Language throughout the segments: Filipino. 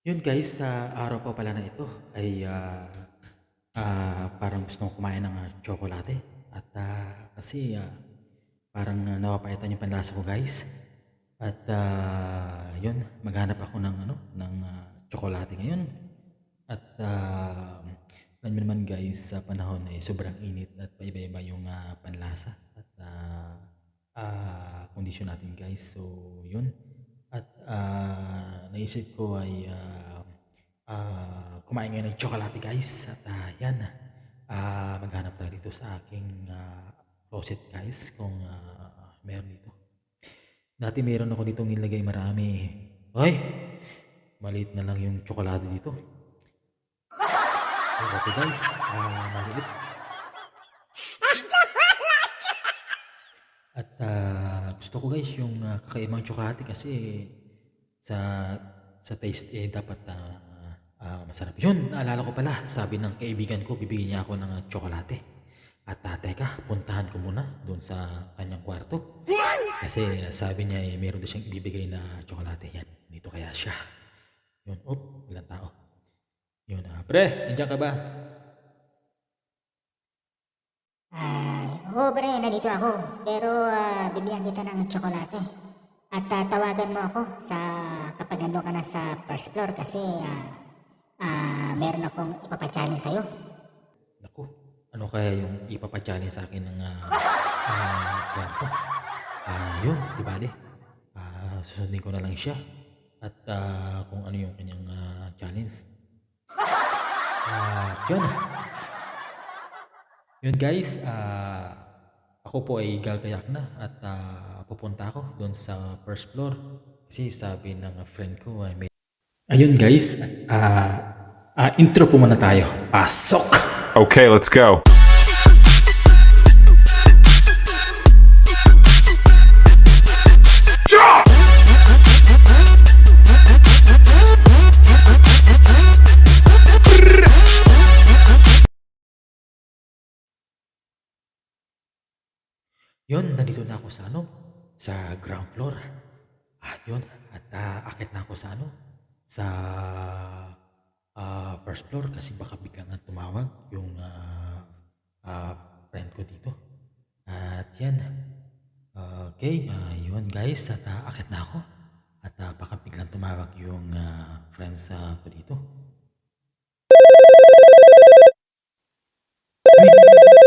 Yun guys, sa araw pa pala na ito ay parang gusto kong kumain ng tsokolate. At kasi parang napapaitan yung panlasa ko guys. At yun, maghanap ako ng tsokolate ngayon. At alam niyo naman guys, sa panahon ay sobrang init at paiba-iba yung panlasa at kondisyon natin guys. So yun. At naisip ko ay kumain ngayon ng tsokolate guys. At yan, maghanap tayo dito sa aking closet guys kung meron dito. Dati meron ako dito nilagay marami. Ay, maliit na lang yung tsokolate dito. Pero ito guys, maliit. At gusto ko guys yung kakaibang tsokolate kasi sa taste dapat masarap. Yun, naalala ko pala, sabi ng kaibigan ko, bibigyan niya ako ng tsokolate. At teka, puntahan ko muna doon sa kanyang kwarto. Kasi sabi niya meron doon siyang ibibigay na tsokolate. Yan, dito kaya siya. Yun, ilang tao. Yun, pre, nandiyan ka ba? Oo pre, nandito ako. Pero bibigyan kita ng tsokolate. At tawagan mo ako kapag nandun ka na sa first floor kasi meron akong ipapachallenge sa'yo. Naku, ano kaya yung ipapachallenge sa akin ng friend ko? Yun, di bale. Susundin ko na lang siya. At kung ano yung kanyang challenge. Yun. Yun guys, ako po ay gagayak na at pupunta ako doon sa first floor. Kasi sabi ng friend ko ay may... Ayun guys, intro po muna tayo. Pasok! Okay, let's go. Yun, nandito na ako sa ground floor. Yun, at akit na ako sa first floor kasi baka biglang tumawag yung friend ko dito. At yan, okay, yun guys, at akit na ako. At baka biglang tumawag yung friends ko dito.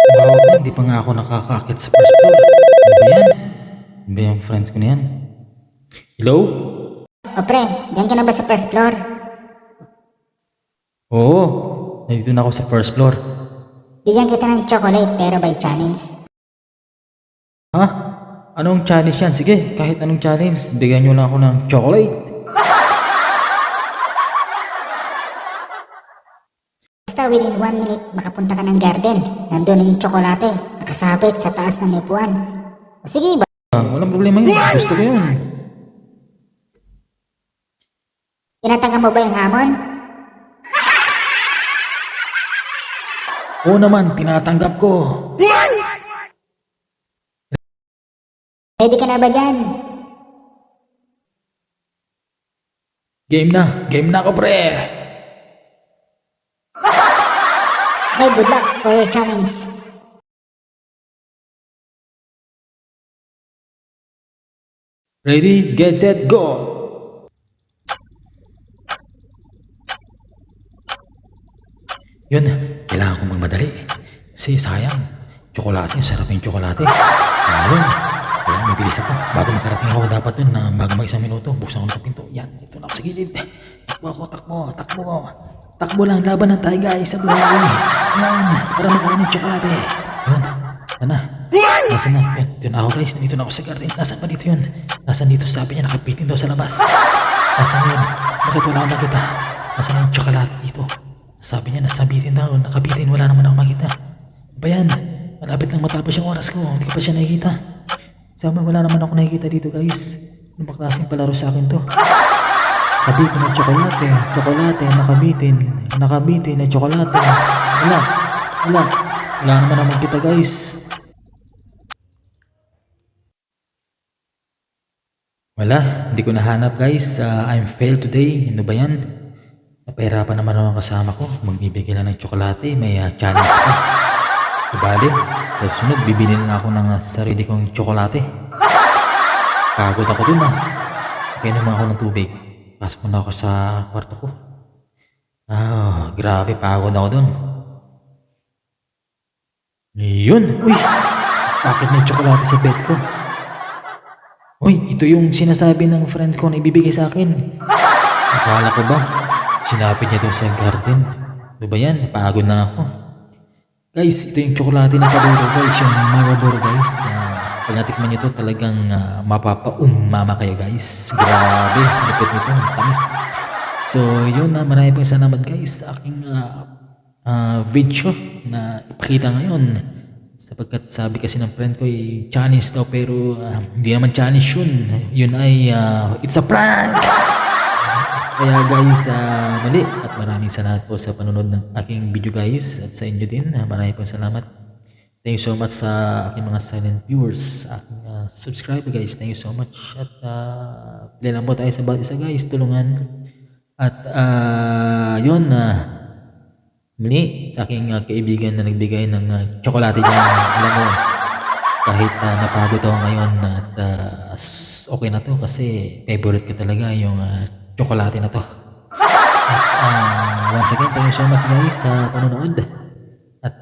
Tumawag na, hindi pa nga ako nakakaakit sa first floor. Ano ba yan? Ano ba yung friends ko na yan? Hello? O pre, dyan ka na ba sa first floor? Oo, nandito na ako sa first floor. Bigyan kita ng chocolate pero by challenge. Ha? Anong challenge yan? Sige, kahit anong challenge, bigyan nyo lang ako ng chocolate. Basta within 1 minute makapunta ka ng garden. Nandun yung tsokolate, nakasabit sa taas ng upuan. O sige ba? Walang problema yun. Gusto ko yun. Tinatanggap mo ba yung hamon? Oo naman, tinatanggap ko. Ready ka na ba dyan? Game na ako pre. Okay, good luck for your challenge. Ready, get set, go. Yun, kailangan kong magmadali. Kasi sayang, tsokolate, sarap yung tsokolate. Yun, kailangan mabilis ako. Bago makarating ako dapat dun na bago mag-1 minuto, buksan ko ng pinto. Yan, ito na ako sa gilid. Takbo lang, laban na tayo guys sa buhay. Yan, para makain ng tsokolate. Yun, na. Nasaan na? Yun, dito na ako guys, dito na ako sa garden. Nasaan pa dito yun? Nasaan dito? Sabi niya, nakapitin daw sa labas. Nasaan yun? Bakit wala akong makita? Nasaan na yung tsokolate dito? Sabi niya, nasabitin daw, nakabitin, wala naman ako makita. Ba yan? Malapit nang matapos yung oras ko, hindi ko pa siya nakikita. Sabi, wala naman ako nakikita dito guys. Ano ba klaseng palaro sa akin to? Nakabitin na tsokolate, nakabitin na tsokolate. Wala naman ako makita guys. Wala, hindi ko nahanap guys. I'm failed today. Ano ba yan? Napahirapan naman ako kasama ko. Magbibigay na ng tsokolate. May challenge pa. Ibali, sa susunod, bibili na ako ng sarili kong tsokolate. Pagod ako dun Kaya naman ako ng tubig. Pasok na ako sa kwarto ko. Grabe, pagod ako dun. Yun! Uy! Bakit may tsokolate sa bed ko? Uy, ito yung sinasabi ng friend ko na ibibigay sa akin. Akala ko ba? Sinabi niya doon sa garden. Ano ba yan? Pagod na ako. Guys, ito yung tsokolate ng paborito guys. Yung Marlboro guys. Pag natikman nyo to talagang mapapa-umama kayo guys. Grabe, lupit nito. Tamis. So yun marami pong salamat guys sa aking video na ipakita ngayon. Sapagkat sabi kasi ng friend ko challenge daw pero hindi naman challenge yun. Yun ay it's a prank! Kaya guys, mali at maraming salamat po sa panonood ng aking video guys at sa inyo din. Maraming po salamat. Thank you so much sa aking mga silent viewers, sa aking subscriber guys. Thank you so much. At pili lang po tayo sa bawat isa guys, tulungan. At yun, muli sa aking kaibigan na nagbigay ng tsokolate dyan. Alam mo, kahit napagod ako ngayon at okay na to kasi favorite ko talaga yung tsokolate na to. At once again, thank you so much guys sa panonood. At